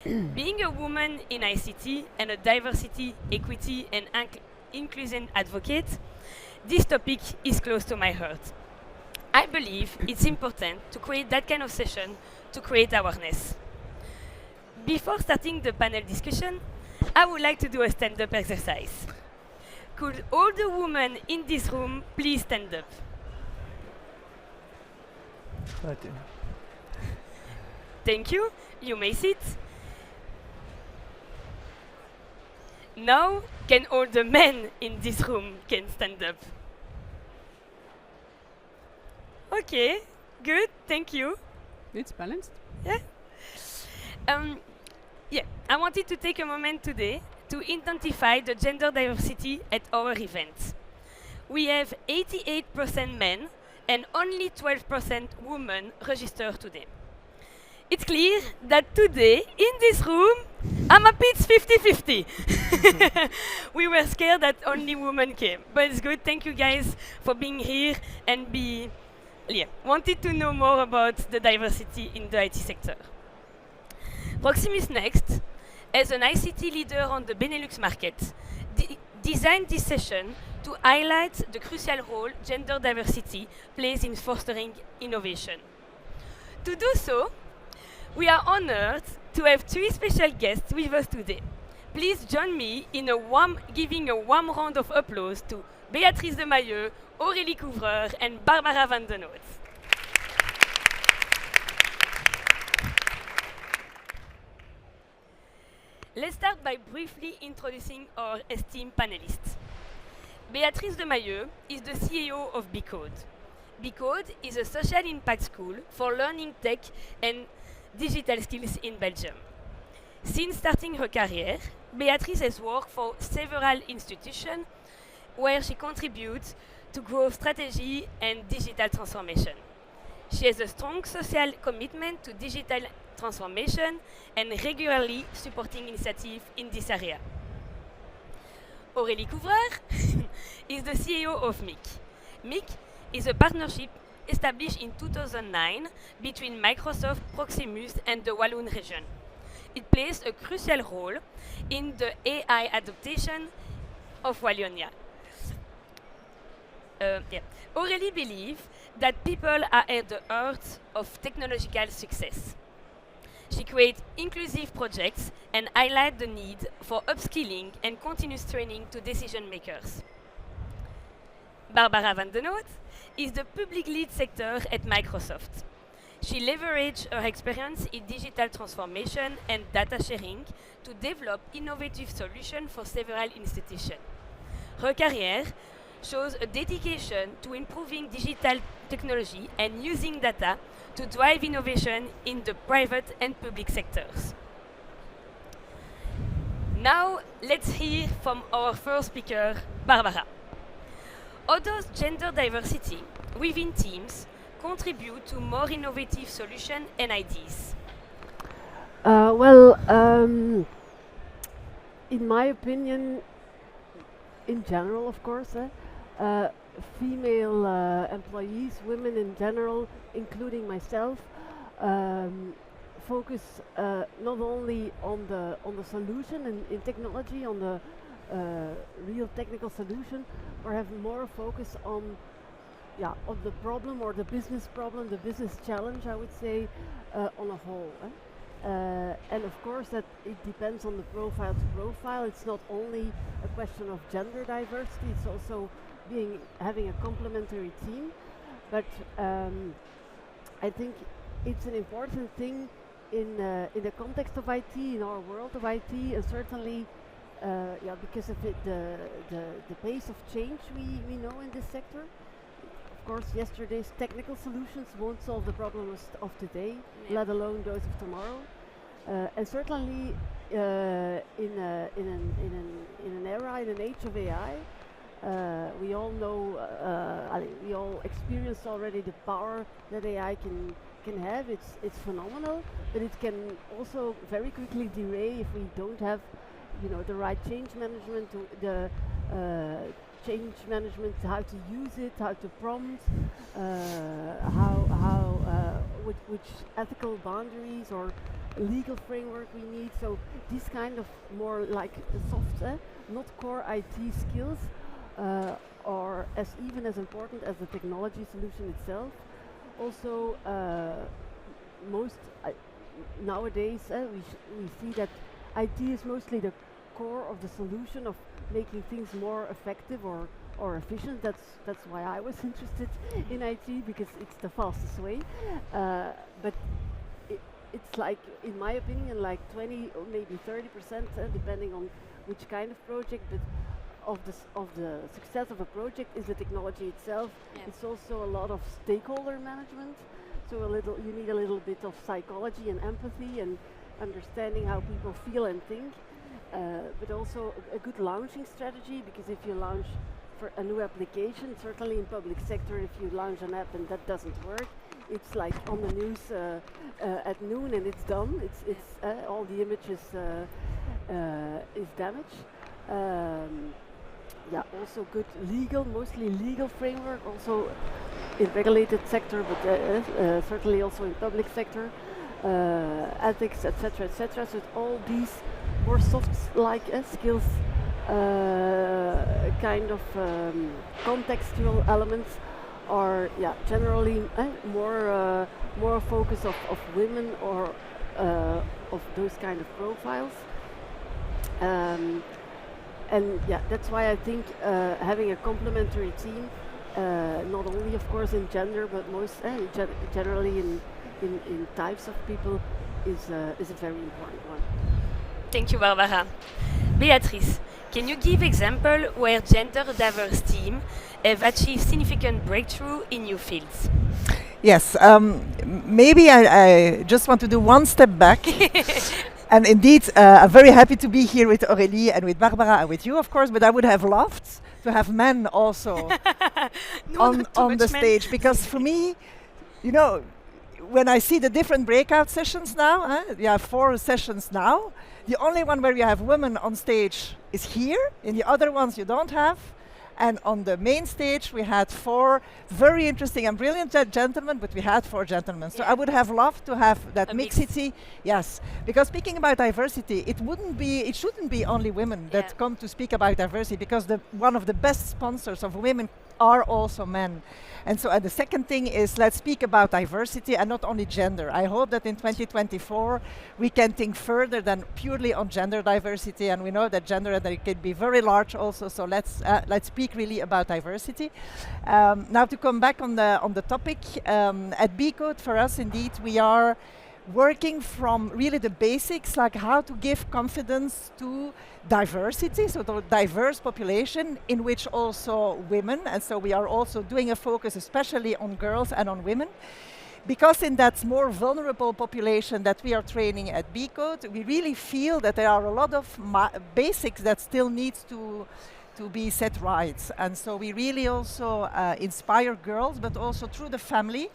Being a woman in ICT and a diversity, equity, and inclusion advocate, this topic is close to my heart. I believe it's important to create that kind of session to create awareness. Before starting the panel discussion, I would like to do a stand-up exercise. Could all the women in this room please stand up? Okay. Thank you. You may sit. Now, can all the men in this room can stand up? Okay, good. Thank you. It's balanced. Yeah. Yeah. I wanted to take a moment today to identify the gender diversity at our event. We have 88% men and only 12% women registered today. It's clear that today, in this room, I'm happy it's 50-50. We were scared that only women came. But it's good. Thank you guys for being here and wanted to know more about the diversity in the IT sector. Proximus Next, as an ICT leader on the Benelux market, designed this session to highlight the crucial role gender diversity plays in fostering innovation. To do so, we are honored to have three special guests with us today. Please join me in giving a warm round of applause to Beatrice de Mahieu, Aurélie Couvreur, and Barbara van den Hout. Let's start by briefly introducing our esteemed panelists. Beatrice de Mahieu is the CEO of Becode. Becode is a social impact school for learning tech and digital skills in Belgium. Since starting her career, Beatrice has worked for several institutions where she contributes to growth strategy and digital transformation. She has a strong social commitment to digital transformation and regularly supporting initiatives in this area. Aurélie Couvreur is the CEO of MIC. MIC is a partnership established in 2009 between Microsoft, Proximus, and the Walloon region. It plays a crucial role in the AI adaptation of Wallonia. Aurélie believes that people are at the heart of technological success. She creates inclusive projects and highlights the need for upskilling and continuous training to decision makers. Barbara van den Hout is the public lead sector at Microsoft. She leveraged her experience in digital transformation and data sharing to develop innovative solutions for several institutions. Her career shows a dedication to improving digital technology and using data to drive innovation in the private and public sectors. Now, let's hear from our first speaker, Barbara. How does gender diversity within teams contribute to more innovative solutions and ideas? In my opinion, in general, of course, female employees, women in general, including myself, focus not only on the solution in technology, on the real technical solution, or have more focus on the problem or the business problem, the business challenge, I would say, on a whole. And of course that it depends on the profile to profile. It's not only a question of gender diversity, it's also having a complementary team. But I think it's an important thing in the context of IT, in our world of IT, and certainly because of the pace of change we know in this sector. Of course, yesterday's technical solutions won't solve the problems of today, let alone those of tomorrow. And certainly, in an era, in an age of AI, we all know, we all experienced already the power that AI can have. It's phenomenal, but it can also very quickly derail if we don't have, the right change management, change management, how to use it, how to prompt, which ethical boundaries or legal framework we need. So these kind of more like soft, not core IT skills, are even as important as the technology solution itself. Also, most nowadays we see that IT is mostly the core of the solution of making things more effective or efficient. That's why I was interested in IT, because it's the fastest way. But it's like, in my opinion, like 20 or maybe 30%, depending on which kind of project. But of the success of a project is the technology itself. Yeah. It's also a lot of stakeholder management. So you need a little bit of psychology and empathy and understanding how people feel and think. But also a good launching strategy, because if you launch for a new application, certainly in public sector, if you launch an app and that doesn't work, it's like on the news at noon and it's done. It's all the images is damaged. Yeah, also good mostly legal framework, also in regulated sector, but certainly also in public sector, ethics, etc., etc. So all these more soft skills, kind of contextual elements are generally more a focus of women or of those kind of profiles. And that's why I think having a complementary team, not only of course in gender, but most generally in types of people, is a very important one. Thank you, Barbara. Beatrice, can you give example where gender diverse teams have achieved significant breakthrough in new fields? Yes, maybe I just want to do one step back. And indeed, I'm very happy to be here with Aurélie and with Barbara and with you, of course, but I would have loved to have men also on the stage, because for me, you know, when I see the different breakout sessions now, you have 4 sessions now, the only one where you have women on stage is here, in the other ones you don't have. And on the main stage, we had 4 very interesting and brilliant gentlemen, but we had 4 gentlemen. So I would have loved to have that mixity. Yes, because speaking about diversity, it shouldn't be only women that come to speak about diversity, because one of the best sponsors of women are also men. And so the second thing is, let's speak about diversity and not only gender. I hope that in 2024 we can think further than purely on gender diversity, and we know that gender can be very large also. So let's speak really about diversity. Now to come back on the topic, at Becode, for us indeed we are working from really the basics, like how to give confidence to diversity, so the diverse population in which also women, and so we are also doing a focus especially on girls and on women, because in that more vulnerable population that we are training at Becode, we really feel that there are a lot of basics that still needs to be set right. And so we really also inspire girls, but also through the family,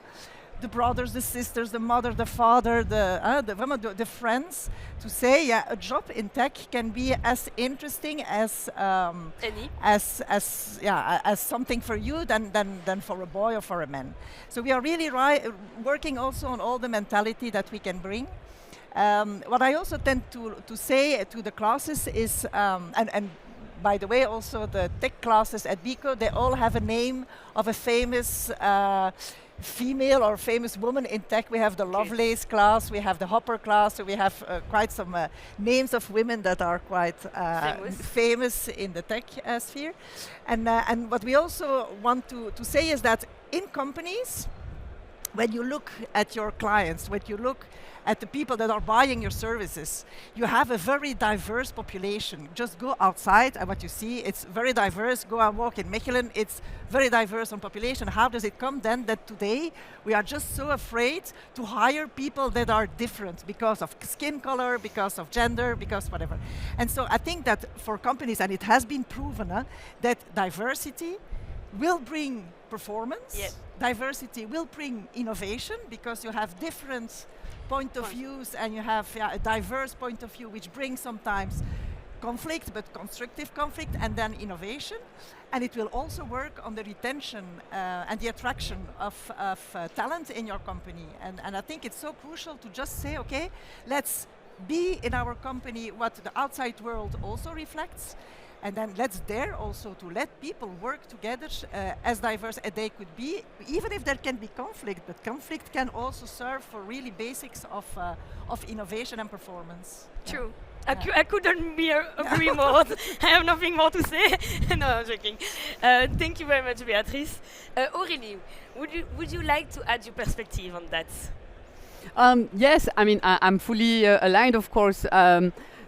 the brothers, the sisters, the mother, the father, the friends, to say, a job in tech can be as interesting as something for you than for a boy or for a man. So we are really working also on all the mentality that we can bring. What I also tend to say to the classes is, and by the way, also the tech classes at Becode, they all have a name of a famous female or famous woman in tech. We have the Lovelace class, we have the Hopper class, so we have quite some names of women that are quite famous in the tech sphere. And what we also want to say is that in companies, when you look at your clients, when you look at the people that are buying your services, you have a very diverse population. Just go outside and what you see, it's very diverse. Go and walk in Mechelen, it's very diverse on population. How does it come then that today we are just so afraid to hire people that are different because of skin color, because of gender, because whatever. And so I think that for companies, and it has been proven, that diversity will bring performance. Yes. Diversity will bring innovation, because you have different point of views, and you have a diverse point of view, which brings sometimes conflict, but constructive conflict, and then innovation. And it will also work on the retention and the attraction of talent in your company. And I think it's so crucial to just say, okay, let's be in our company what the outside world also reflects. And then let's dare also to let people work together as diverse as they could be, even if there can be conflict, but conflict can also serve for really basics of innovation and performance. True. I couldn't agree more. I have nothing more to say. No, I'm joking. Thank you very much, Beatrice. Aurélie, would you like to add your perspective on that? Yes, I mean, I'm fully aligned, of course.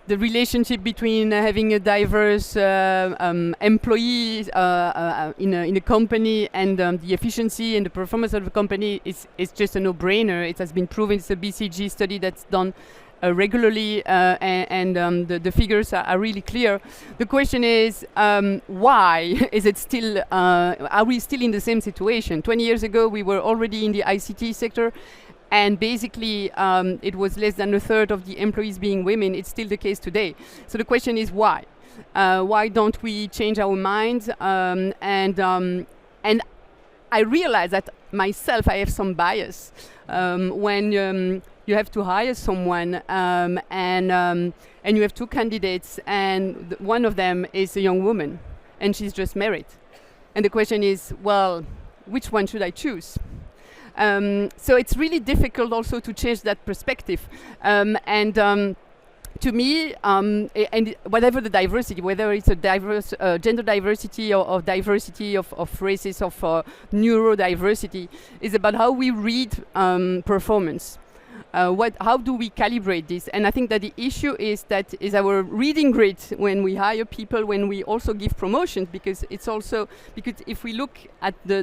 The relationship between having a diverse employee in a company and the efficiency and the performance of the company is just a no-brainer. It has been proven. It's a BCG study that's done regularly, and the figures are really clear. The question is, why is it still? Are we still in the same situation? 20 years ago, we were already in the ICT sector. And basically, it was less than a third of the employees being women. It's still the case today. So the question is why? Why don't we change our minds? And I realize that myself, I have some bias when you have to hire someone and you have two candidates, and one of them is a young woman, and she's just married. And the question is, well, which one should I choose? So it's really difficult also to change that perspective. To me, and whatever the diversity, whether it's a diverse gender diversity or diversity of races, of neurodiversity, is about how we read performance. How do we calibrate this? And I think that the issue is our reading grid when we hire people, when we also give promotions, because if we look at the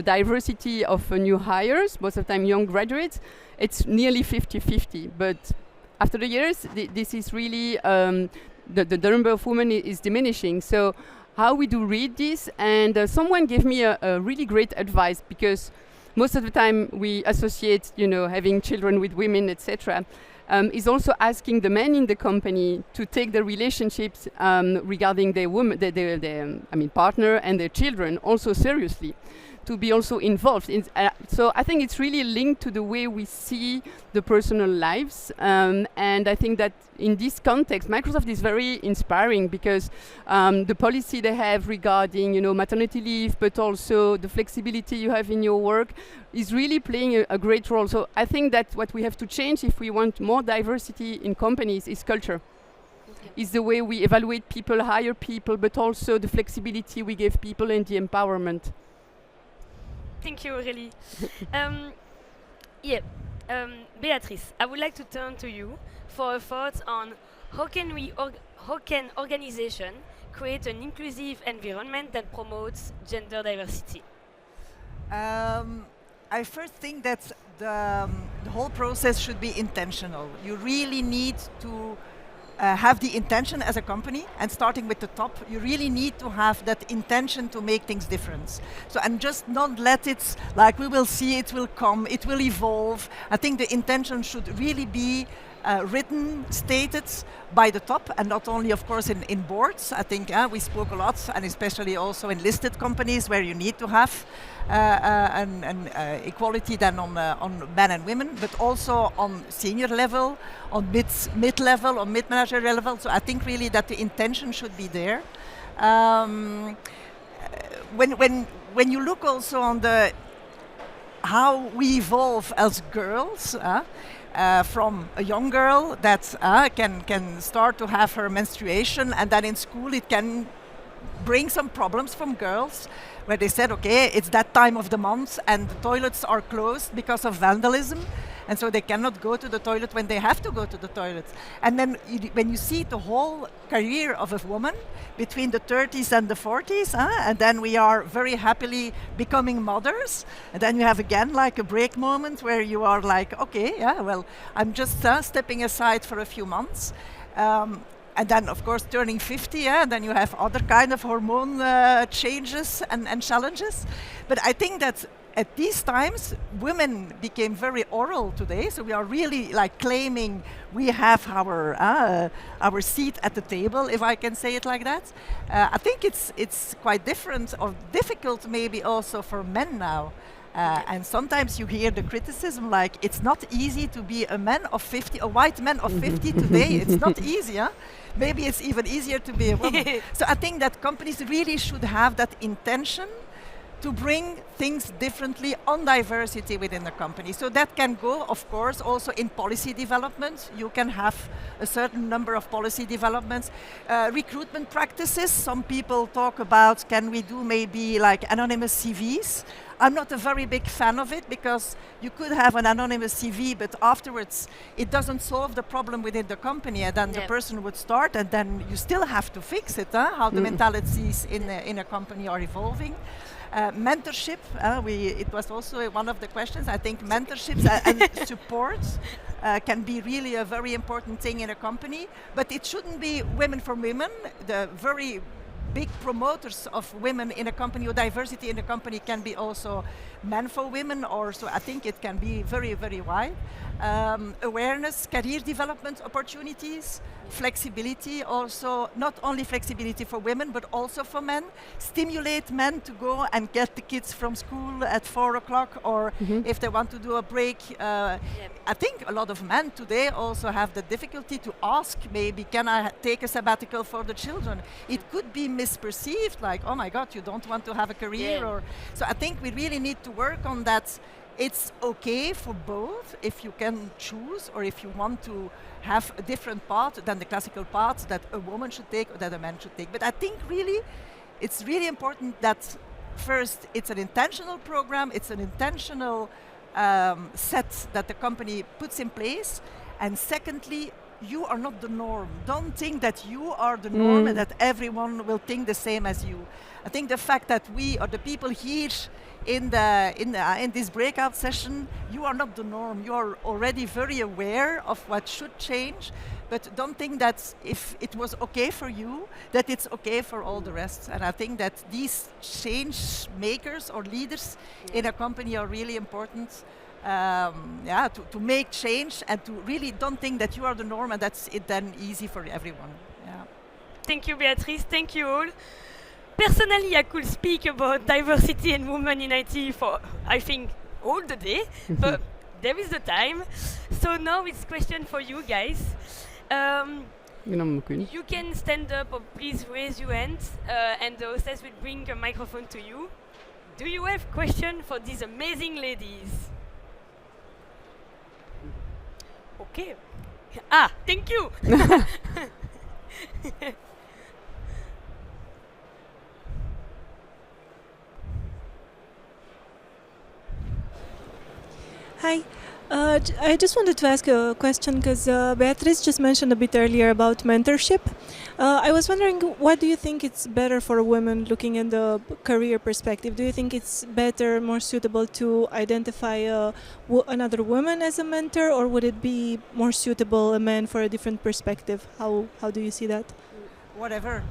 diversity of new hires, most of the time young graduates, it's nearly 50-50. But after the years, this is really the number of women is diminishing. So how we do read this? And someone gave me a really great advice, because most of the time we associate, having children with women, etc. Is also asking the men in the company to take the relationships regarding their partner and their children also seriously, to be also involved. So I think it's really linked to the way we see the personal lives, and I think that in this context, Microsoft is very inspiring, because the policy they have regarding, maternity leave, but also the flexibility you have in your work, is really playing a great role. So I think that what we have to change if we want more diversity in companies is culture. Is the way we evaluate people, hire people, but also the flexibility we give people and the empowerment. Thank you, Aurélie. Beatrice, I would like to turn to you for a thought on how can organization create an inclusive environment that promotes gender diversity? I first think that the whole process should be intentional. You really need to have the intention as a company, and starting with the top, you really need to have that intention to make things different. So, and just not let it, like we will see, it will come, it will evolve. I think the intention should really be written, stated by the top, and not only, of course, in boards. I think we spoke a lot, and especially also in listed companies where you need to have an equality then on men and women, but also on senior level, on mid-level, on mid-manager level. So I think really that the intention should be there. When you look also on how we evolve as girls, from a young girl that can start to have her menstruation, and then in school it can bring some problems from girls, where they said, okay, it's that time of the month and the toilets are closed because of vandalism, and so they cannot go to the toilet when they have to go to the toilet. And then when you see the whole career of a woman between the 30s and the 40s, and then we are very happily becoming mothers, and then you have again like a break moment where you are like, okay, well, I'm just stepping aside for a few months. And then, of course, turning 50, and then you have other kind of hormone changes and challenges. But I think that at these times, women became very oral today, so we are really like claiming we have our seat at the table, if I can say it like that. I think it's quite different or difficult maybe also for men now. And sometimes you hear the criticism like it's not easy to be a man of 50, a white man of 50 today. It's not easy, huh? Maybe it's even easier to be a woman. So I think that companies really should have that intention to bring things differently on diversity within the company. So that can go, of course, also in policy development. You can have a certain number of policy developments. Recruitment practices, some people talk about, can we do maybe like anonymous CVs? I'm not a very big fan of it because you could have an anonymous CV, but afterwards it doesn't solve the problem within the company, and then the person would start, and then you still have to fix it, how the mentalities in a company are evolving. Mentorship, it was also one of the questions. I think mentorships and support can be really a very important thing in a company, but it shouldn't be women for women. The very big promoters of women in a company or diversity in a company can be also men for women, or so I think it can be very, very wide. Awareness, career development opportunities, flexibility also, not only flexibility for women but also for men. Stimulate men to go and get the kids from school at 4 o'clock, or if they want to do a break. I think a lot of men today also have the difficulty to ask, maybe, can I take a sabbatical for the children? It could be misperceived, like, oh my God, you don't want to have a career. Or so I think we really need to work on that. It's okay for both if you can choose, or if you want to have a different path than the classical path that a woman should take or that a man should take. But I think really it's really important that first it's an intentional program, it's an intentional set that the company puts in place, and secondly, you are not the norm. Don't think that you are the norm and that everyone will think the same as you. I think the fact that we or the people here in this breakout session, you are not the norm. You are already very aware of what should change, but don't think that if it was okay for you, that it's okay for all the rest. And I think that these change makers or leaders in a company are really important. To make change and to really don't think that you are the norm and that's it then easy for everyone. Yeah. Thank you, Beatrice. Thank you all. Personally, I could speak about diversity and women in IT for, I think, all the day, but there is the time. So now it's question for you guys. You can stand up or please raise your hands and the hostess will bring a microphone to you. Do you have question for these amazing ladies? Okay. Thank you. Hi. I just wanted to ask a question because Beatrice just mentioned a bit earlier about mentorship. I was wondering, what do you think it's better for a woman looking at the career perspective? Do you think it's better, more suitable to identify another woman as a mentor, or would it be more suitable a man for a different perspective? How do you see that? Whatever.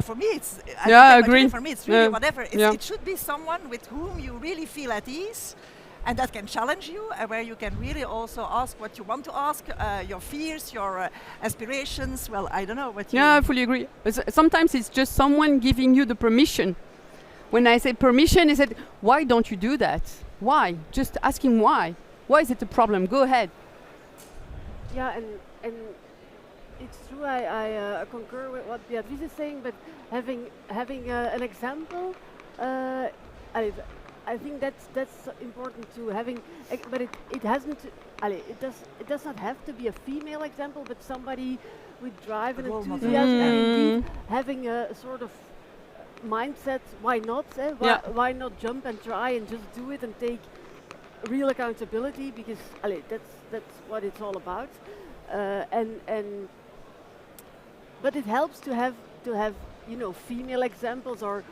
For me, it's I agree. For me, it's really whatever. It should be someone with whom you really feel at ease, and that can challenge you, where you can really also ask what you want to ask, your fears, your aspirations. Well, I don't know what you... Yeah, I fully agree. Sometimes it's just someone giving you the permission. When I say permission, I said, why don't you do that? Why? Just asking why. Why is it a problem? Go ahead. Yeah, and it's true, I concur with what Beatrice is saying, but having an example, I think that's important too. But it hasn't. It does not have to be a female example, but somebody with drive and enthusiasm, and indeed having a sort of mindset. Why not? Why not jump and try and just do it and take real accountability? Because that's what it's all about. But it helps to have female examples or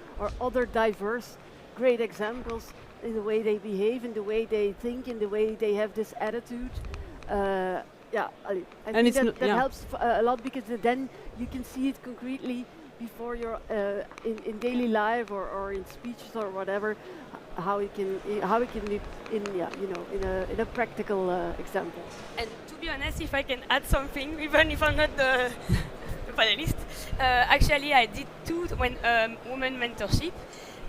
other diverse great examples in the way they behave, in the way they think, in the way they have this attitude. I think that helps a lot, because then you can see it concretely before you're in daily life or in speeches or whatever, how we can live in in a practical example. And to be honest, if I can add something, even if I'm not the panelist, actually I did two women mentorship.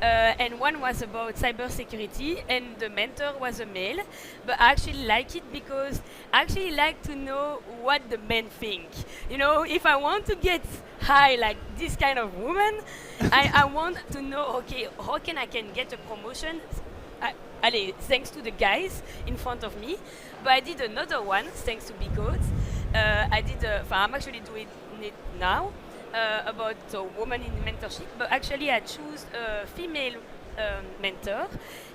And one was about cybersecurity, and the mentor was a male. But I actually like it because I actually like to know what the men think. You know, if I want to get high like this kind of woman, I want to know, okay, how I can get a promotion? Thanks to the guys in front of me. But I did another one thanks to Becode. I'm actually doing it now. About a woman in mentorship, but actually I choose a female mentor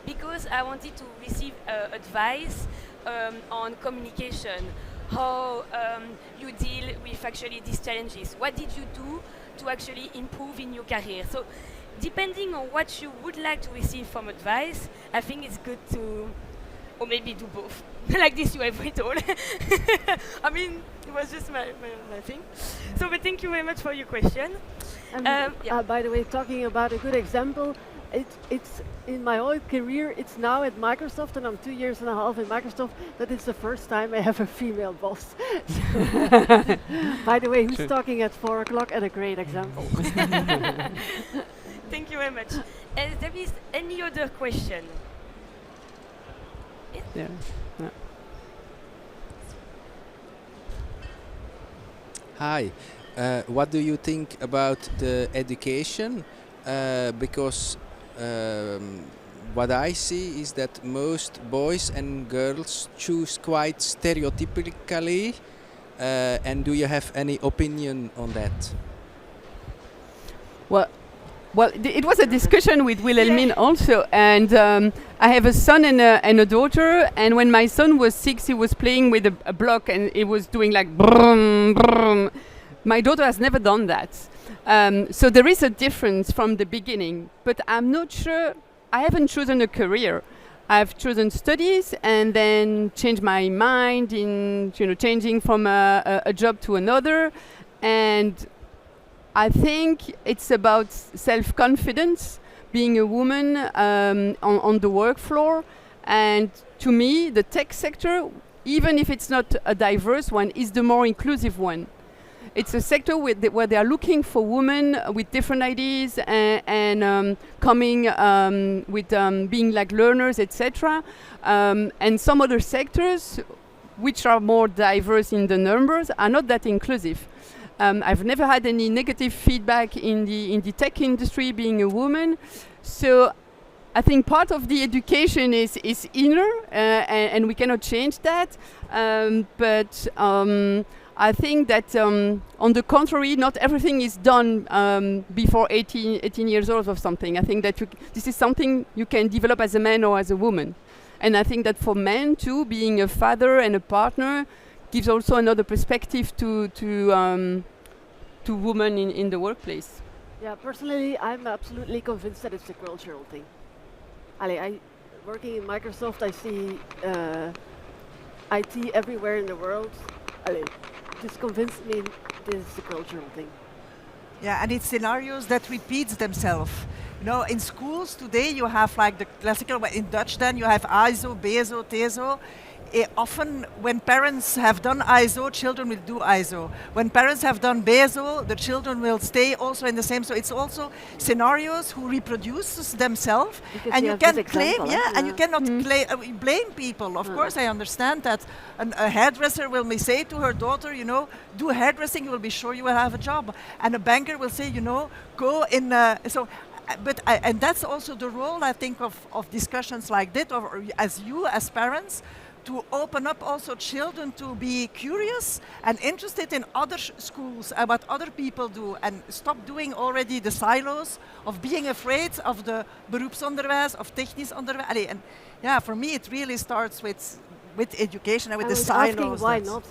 because I wanted to receive advice on communication, how you deal with actually these challenges. What did you do to actually improve in your career? So depending on what you would like to receive from advice, I think it's good to, or maybe do both. Like this you have it all. I mean, it was just my thing. So, but thank you very much for your question. By the way, talking about a good example, it's in my whole career, it's now at Microsoft, and I'm 2.5 years in Microsoft, that it's the first time I have a female boss. By the way, who's talking at 4 o'clock, and a great example. Thank you very much. There is any other question? Yeah. Hi, what do you think about the education? Because what I see is that most boys and girls choose quite stereotypically. And do you have any opinion on that? Well, it was a discussion with Wilhelmine also, and I have a son and a daughter, and when my son was 6, he was playing with a block, and it was doing like brum, brum. My daughter has never done that. So there is a difference from the beginning, but I'm not sure, I haven't chosen a career. I've chosen studies and then changed my mind in, changing from a job to another, and I think it's about self-confidence, being a woman on the work floor. And to me, the tech sector, even if it's not a diverse one, is the more inclusive one. It's a sector where they are looking for women with different ideas and coming with being like learners, etc. And some other sectors, which are more diverse in the numbers, are not that inclusive. I've never had any negative feedback in the tech industry being a woman. So I think part of the education is inner, and we cannot change that. But I think that on the contrary, not everything is done before 18 years old or something. I think that this is something you can develop as a man or as a woman. And I think that for men too, being a father and a partner gives also another perspective to women in the workplace. Yeah, personally, I'm absolutely convinced that it's a cultural thing. Working in Microsoft, I see IT everywhere in the world. Just convinced me this is a cultural thing. Yeah, and it's scenarios that repeat themselves. In schools today you have like the classical, in Dutch then you have ISO, BSO, TESO. Often when parents have done ISO, children will do ISO. When parents have done BSO, the children will stay also in the same. So it's also scenarios who reproduce themselves. Because and you can claim, and you cannot blame people. Of course, I understand that a hairdresser will say to her daughter, do hairdressing, you will be sure you will have a job. And a banker will say, go in. And that's also the role, I think, of discussions like that, or as parents, to open up also children to be curious and interested in other schools and what other people do, and stop doing already the silos of being afraid of the beroepsonderwijs, of technisch onderwijs. And yeah, for me it really starts with education and with the silos. Why not?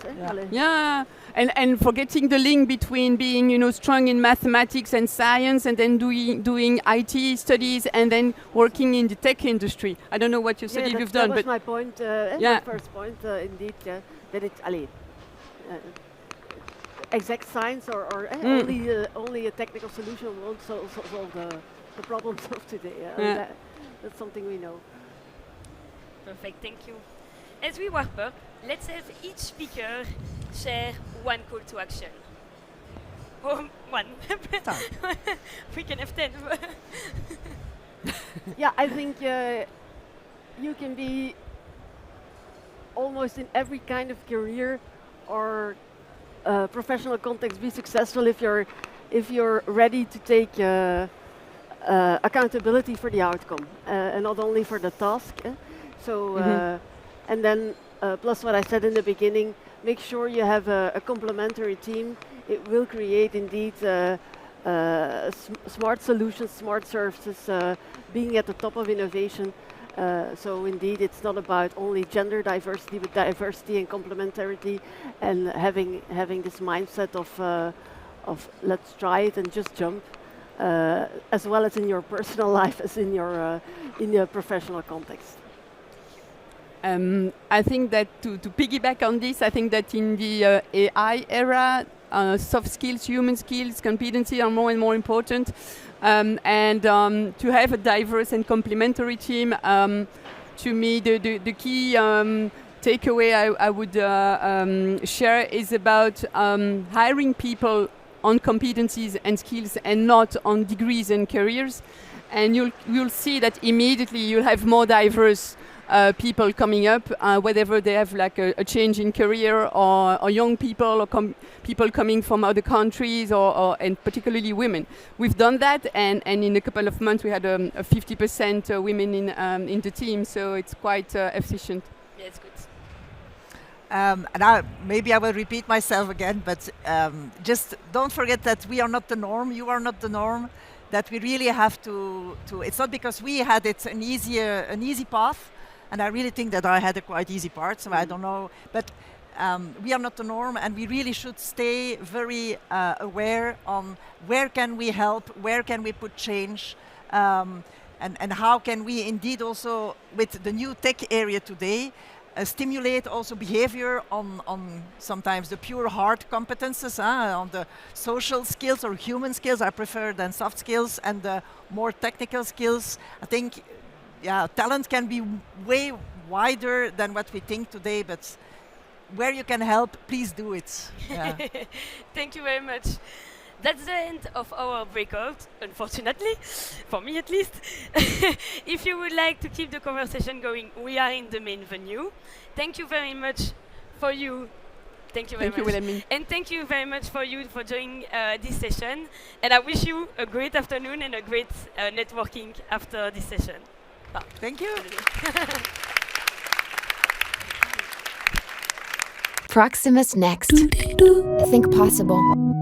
Yeah, and forgetting the link between being strong in mathematics and science, and then doing IT studies, and then working in the tech industry. I don't know what you studied you've done, but my point. My first point, indeed, that it's exact science or only a technical solution won't solve the problems of today. That's something we know. Perfect, thank you. As we wrap up, let's have each speaker share one call to action. Oh, one. We can have 10. Yeah, I think you can be almost in every kind of career or professional context be successful if you're ready to take accountability for the outcome and not only for the task. So and then plus what I said in the beginning, make sure you have a complementary team. It will create indeed smart solutions, smart services, being at the top of innovation. So indeed, it's not about only gender diversity, but diversity and complementarity, and having this mindset of let's try it and just jump, as well as in your personal life as in your professional context. I think that to piggyback on this, I think that in the AI era, soft skills, human skills, competency are more and more important. And to have a diverse and complementary team, to me, the key takeaway I would share is about hiring people on competencies and skills and not on degrees and careers. And you'll see that immediately you'll have more diverse people coming up, whether they have like a change in career or young people or people coming from other countries and particularly women. We've done that, and in a couple of months we had a 50% women in the team, so it's quite efficient. Yeah, it's good. And maybe I will repeat myself again, but just don't forget that we are not the norm, you are not the norm, that we really have to it's not because we had it an easy path, and I really think that I had a quite easy part, so I don't know, but we are not the norm, and we really should stay very aware on where can we help, where can we put change, and how can we indeed also, with the new tech area today, stimulate also behavior on sometimes the pure hard competences, on the social skills or human skills, I prefer, than soft skills, and the more technical skills. I think, talent can be way wider than what we think today, but where you can help, please do it. Yeah. Thank you very much. That's the end of our breakout, unfortunately, for me at least. If you would like to keep the conversation going, we are in the main venue. Thank you very much for you. Thank you very much. Wilhelmine. And thank you very much for you for joining this session. And I wish you a great afternoon and a great networking after this session. Thank you. Proximus next. Think possible.